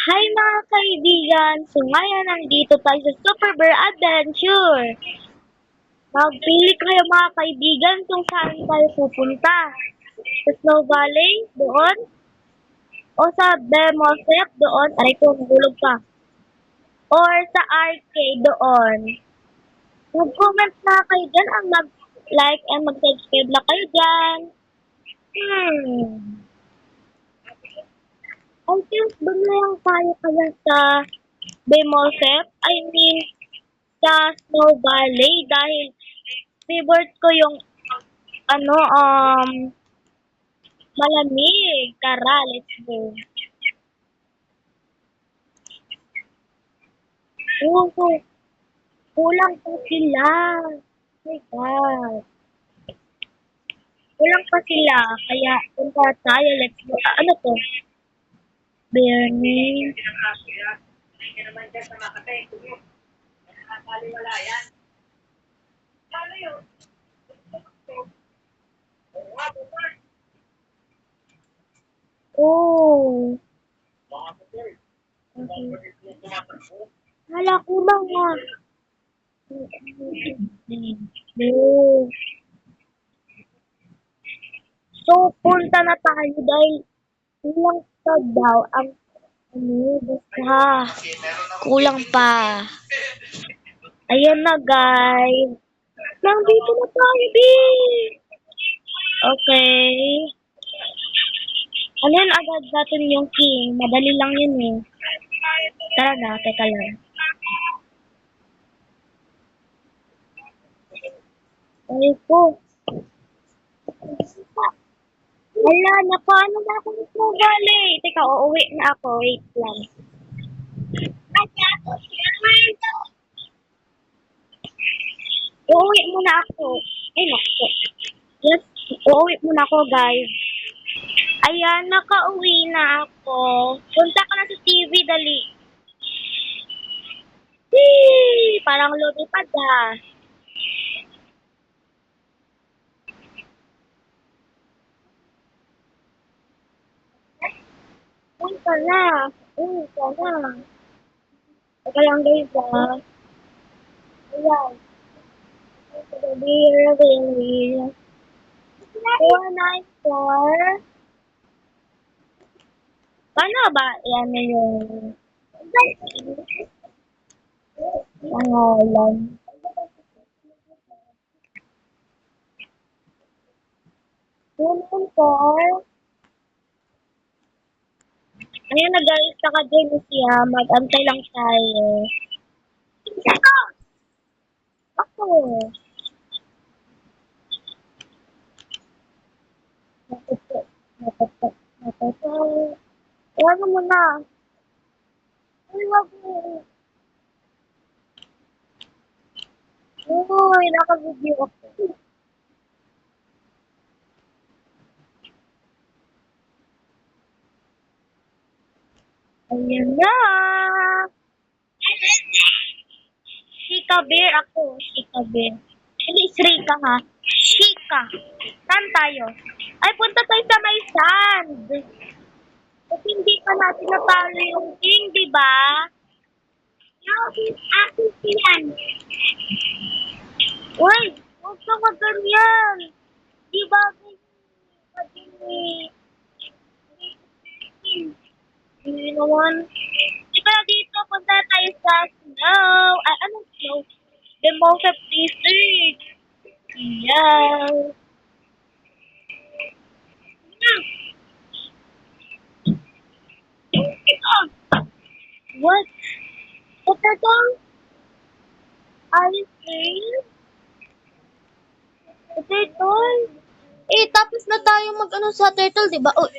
Hi mga kaibigan! So ngayon nandito tayo sa Super Bear Adventure. Magpili kayo mga kaibigan kung saan tayo pupunta. Sa Snow Valley, doon. O sa Demosep, doon. Aray ko, nahulog pa. Or sa arcade, doon. Mag-comment na kayo dyan ang mag-like and mag-subscribe na kayo dyan. I think doon na lang tayo kaya sa Demosep. I mean, sa Snow Valley dahil favorite ko yung ano, malamig. Tara, let's go. Oo, kulang pa sila. Oh my God. Kulang pa sila. Kaya punta tayo, let's go. Ano to? Bernie. Oh. Hala, kulang nga. Oh. So, punta na tayo dahil kulang pa daw ang basta. Kulang pa. Ayan na, guys. Nandito na tayo, B. Okay. Ano yun agad natin yung king? Madali lang yun eh. Tara na, teka lang. Ay po. Wala na, paano na ako nito Valley? Teka, uuwi na ako. Wait lang. Uuwi muna ako. Ay, naku. Yes, uuwi muna ako, guys. Ayan, nakauwi na ako. Punta ka na sa TV, dali. Whee! Parang lumipad ah. Punta na. Punta na. Teka lang guys ah. Ayan. Reveal. 494. Paano ba yan yung pangalan? One four. Ayun na guys, naka-join siya. Mag-antay lang tayo. Ako. Natuto. Natuto. Natuto. Iwan mo na. Ay, wag mo. Uy, naka-video ako. Ayan na. Shika Bear ako. Shika Bear. Hindi, Shrika ha. Shika. Saan tayo? Ay, punta tayo sa may sand. Kasi hindi pa natin natalo yung king, di ba? Akin yan. Uy, huwag ka ganyan. Di ba? Hindi naman. Di ba dito, punta tayo sa snow. Ay, anong snow? The most of district. Yeah. What? What are those? Ice cream? Turtle? Eh, tapos na tayo mag-ano sa turtle, di ba? Oh.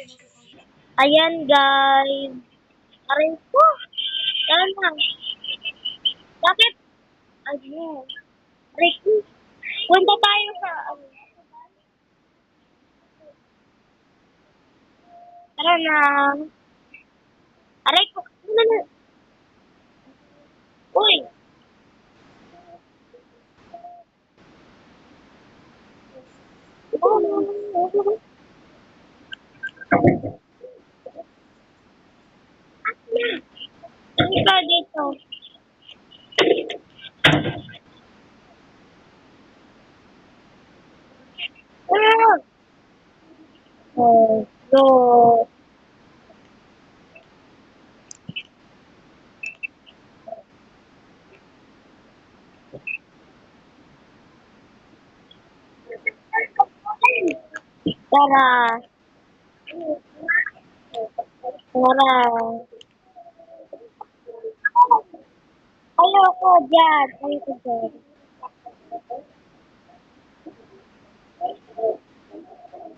Ayan, guys. Aray ko. Tara na. Bakit? Ano? Aray ko. Punta tayo sa, tara na. Aray ko. Ano na? Uy. Oh. Halika dito. Ah! Oh, so, tara. Tara. Ayoko dyan. Ayoko dyan.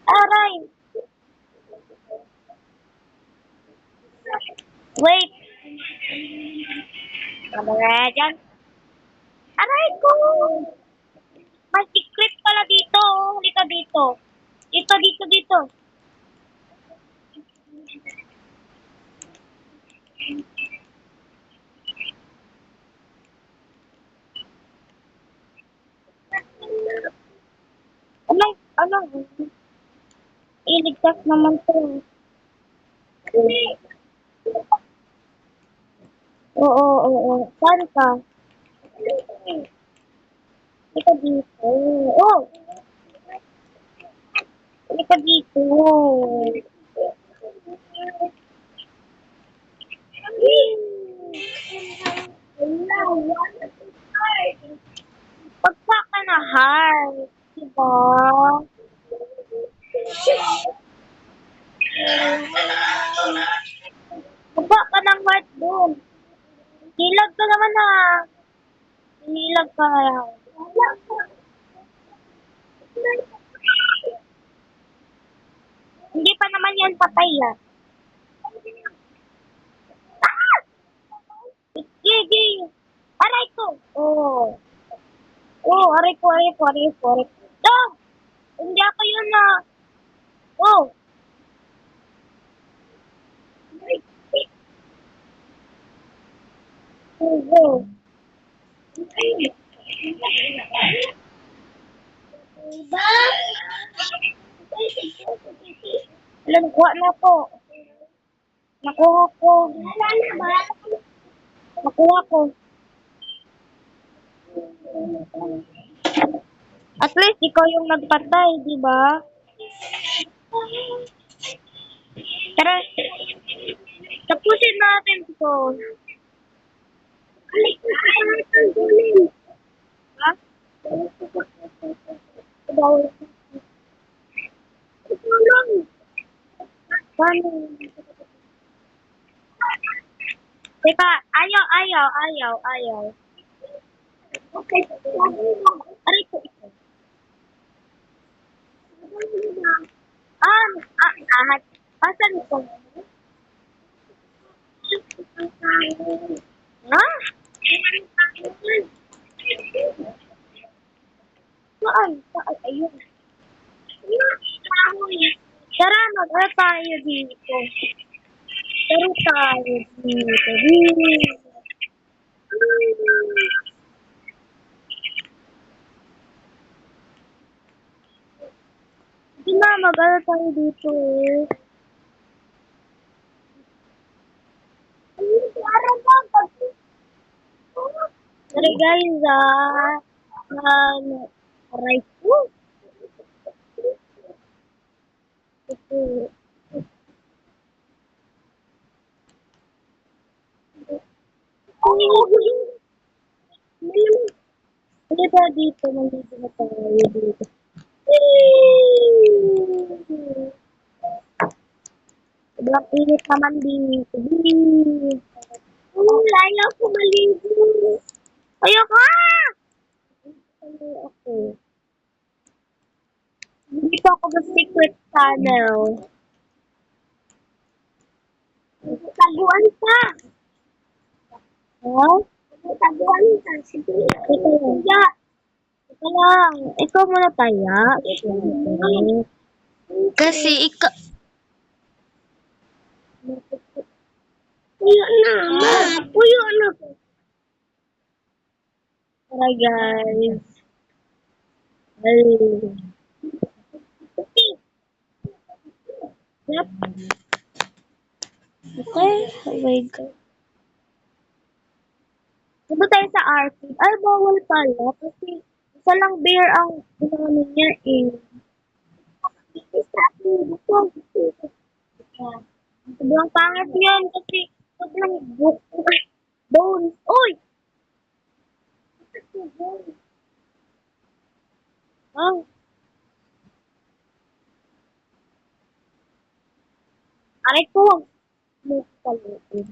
Aray! Wait! Kamara dyan. Aray ko! May secret pala dito. Halika dito. Dito, dito, dito. Anong, iligtas naman to. Oo, oo, oo. Saan ka? Halika dito. Oh! Halika dito. Pagka ka na heart. Diba? Pagka ka ng heart dun. Nilag ka naman ah. Nilag ka lang. Hindi pa naman yan patay ah. Gigi! Aray ko! Oh. Oh, aray ko, aray ko, aray ko, aray ko. Dog! Hindi ako yun na. Oh! Oh, alam, kuha na po. Nakuha ko. Nakuha ko. At least ikaw yung nagpatay, di ba? Tara, tapusin natin ito. Ha? Bawal. Paano? Teka, ayaw, ayaw, ayaw, ayaw. Okay. Aray ko. Ahat. Asan ito? Ha? Saan? Saan? Ayun. Tara, mag-ara tayo dito. Tara tayo dito. Hindi na, mag-ara tayo dito eh. Tara guys aray ko. Hindi ba dito? Nandito na tayo dito. Sobrang init naman dito. Ayaw ko maligo. Ayoko! Ako. Dito ako sa secret tunnel. Taguan ka! Ha? Taguan ka. Sige. Ito lang. Ikaw muna taya. Kasi ikaw, Puyo na. Puyo na. Tara guys. Ay. Yep. Okay. Oh my God. Punta tayo sa arcade. Ay, bawal pala. Kasi isa lang bear ang ano niya eh. Sobrang pangit yun kasi sobrang bones. Uy! Oh, aray ko. Move palutin.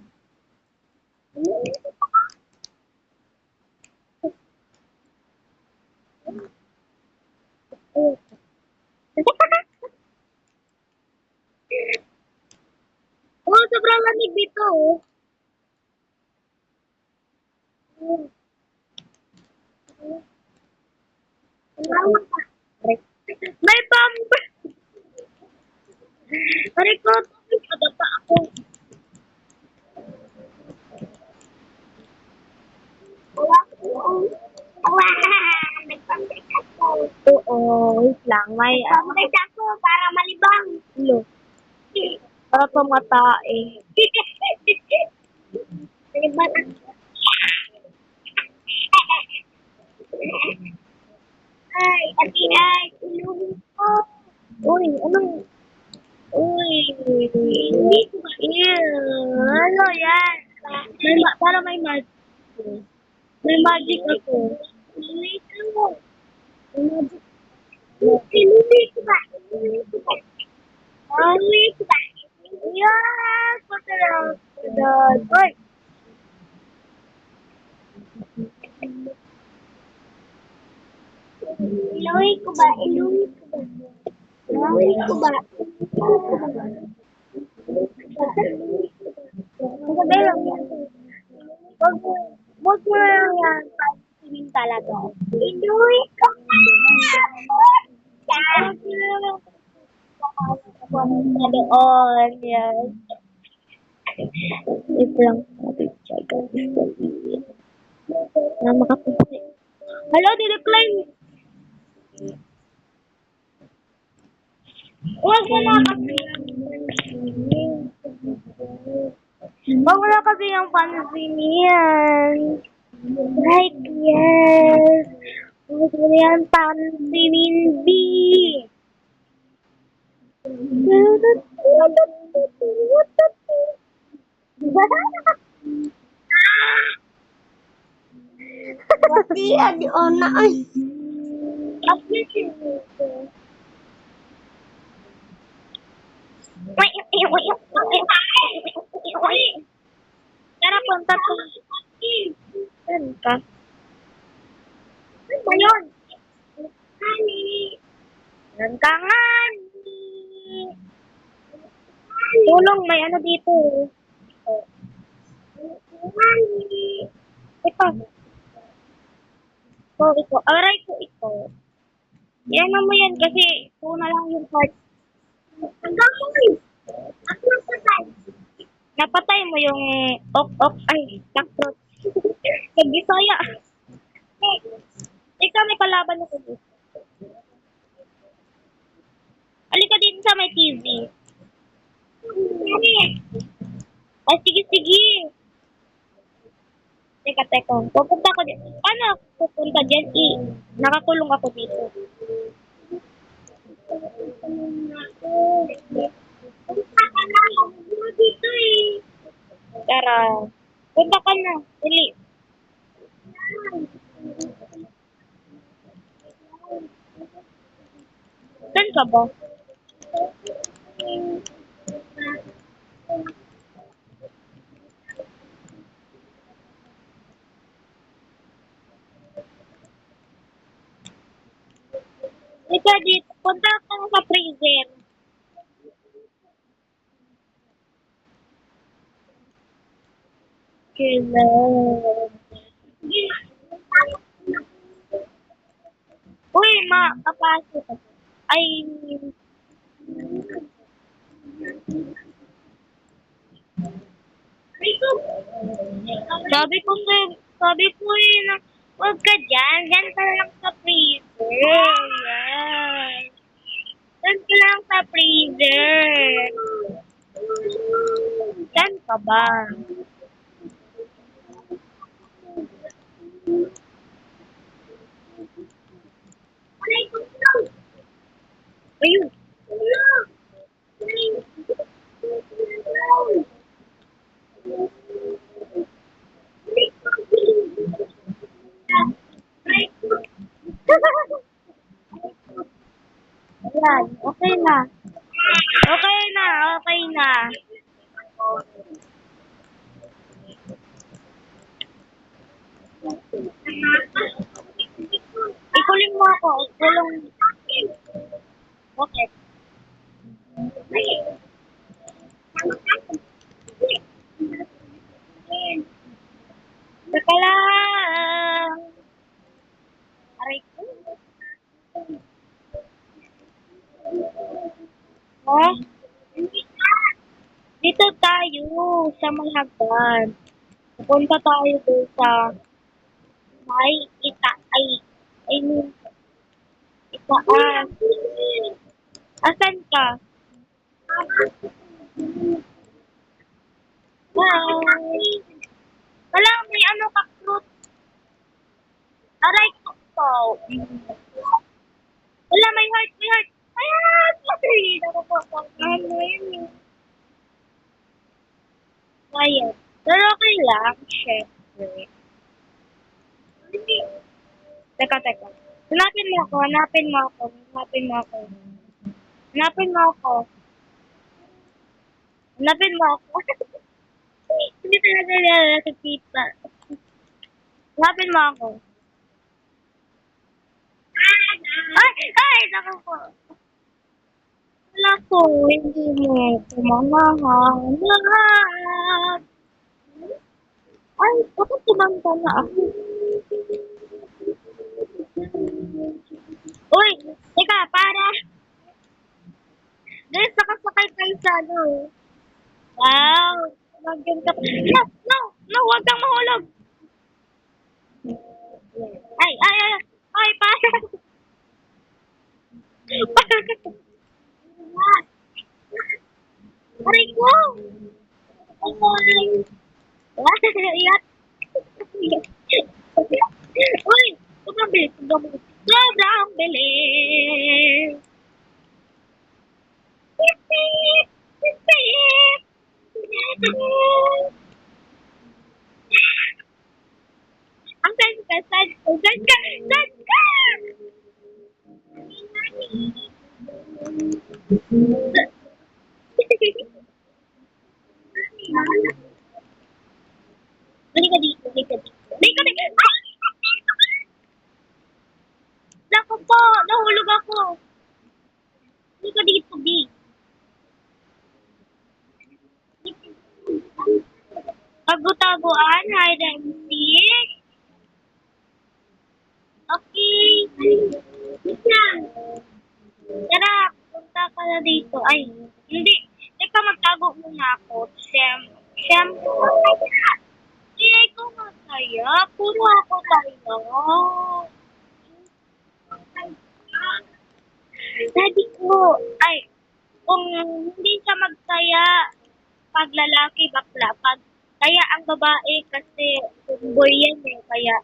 Oh, sobrang lamig dito. Oh. May bumper! Aray ko, padapa ako. Oo, wait lang. May pambay ako para malibang. Lo, para pamatae. Malibang. Ay, ati ay, iluhin ko. Uy, anong, uy, hindi ko ba? Ano yan? Para may magic. May magic ako. Iluhin ko. May magic. Iluhin ko ba? Iluhin ko ba? Iluhin ko ba? Yes! Masarap. Uy! Iluhin ko ba? Iluhin ko ba? Iluhin ko ba? Sabi lang yan. Wag mo lang yan. Pag-ibig talaga. Inuwi ko na! Na doon. Yes. Wait lang. Check out this one. Na makapunti. Hello, di-decline. Wag mo na kasi. Wag mo na kasi yung pansinin. Right, yes. Wag mo na yan pansinin, B. Pati adi ona ay. Tara, punta to. Saan ka? Ano ba yun? Honey. Saan ka nga? Tulong, may ano dito. Honey. Ito. Ito. Aray ko ito. Yan mo yan kasi una lang yung part. Hanggang mo eh. At napatay. Napatay mo yung ok-ok. Ay, takrot. Nag-Bisaya. Ikaw may kalaban ako dito. Halika dito sa may TV. Ay, sige, sige. Teka, teka. Pupunta ako dito. Paano ako pupunta dyan? Nakakulong ako dito. Dito eh. Tara. Punta ka na. Dali. Saan ka ba? Ika dito. Punta ka na sa freezer. Kailan? Uy, kapasok ako. Ay, sabi ko eh, na, huwag ka dyan. Dyan ka lang sa freezer. Yan. Dyan ka lang sa freezer. Dyan ka ba? Ayun. Ayan, okay na. Okay na, okay na. Ikulong mo ako. Ikulong. Okay. Teka lang. Aray ko. Ha? Dito tayo sa may hagdan. Pupunta tayo doon sa may I mean, itaas. Asan ka? Bye. Wala, may ano ka, fruit. Aray ko po. Wala, may heart, may heart. Ayan! Ay, nakukuha mo yun. Ayan. Pero okay lang, syempre. Teka, teka. Hanapin mo ako, hanapin mo ako, hanapin mo ako. Hanapin mo ako. Hanapin mo ako. Hindi talaga nila si Tita. Hanapin mo ako. Ay! Ay! Naku po. Wala po, hindi mo kumamahanap. Ay, bakit tumanda na ako? Uy! Teka, para! Guys, nakasakay tayo sa ano. Wow! Magyan ka pa. No! No! No! Huwag kang mahulog! Ay! Ay! Ay! Ay! Para! Aray ko! Ay! Iyak! Uy! Sobrang bilis! Sobrang bilis! Sobrang bilis! Pip, pip, pip, pip. Ang sad ka, sad ka, sad ka, sad ka! Balik ka dito, balik ka dito. Balik ka dito! Ay! Naku po, nahulog ako. Balik ka dito, big. Tago-tagoan, hide and seek. Okay. Wait lang. Tara, punta ka na dito. Ay, hindi. Teka, magtago muna ako. Siyempre. Hindi ikaw masaya. Puro ako tayo. Daddy ko. Ay, kung hindi siya magsaya, pag lalaki, bakla. Pag, kaya ang babae kasi tomboy yan eh. Kaya,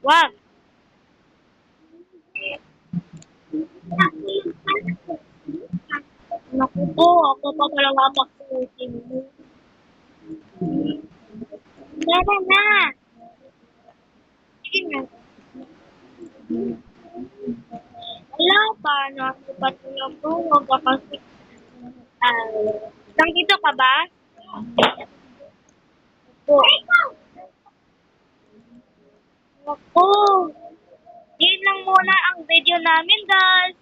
wag. Naku po, ako pa talaga pakutin mo. Tara na. Sige na. Wala pa, nasipat na po. Huwag ka kasi. Nandito ka ba? Po. Naku. Yun lang muna ang video namin, guys.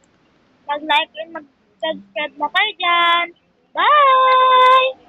Mag-like and mag-subscribe na kayo dyan. Bye!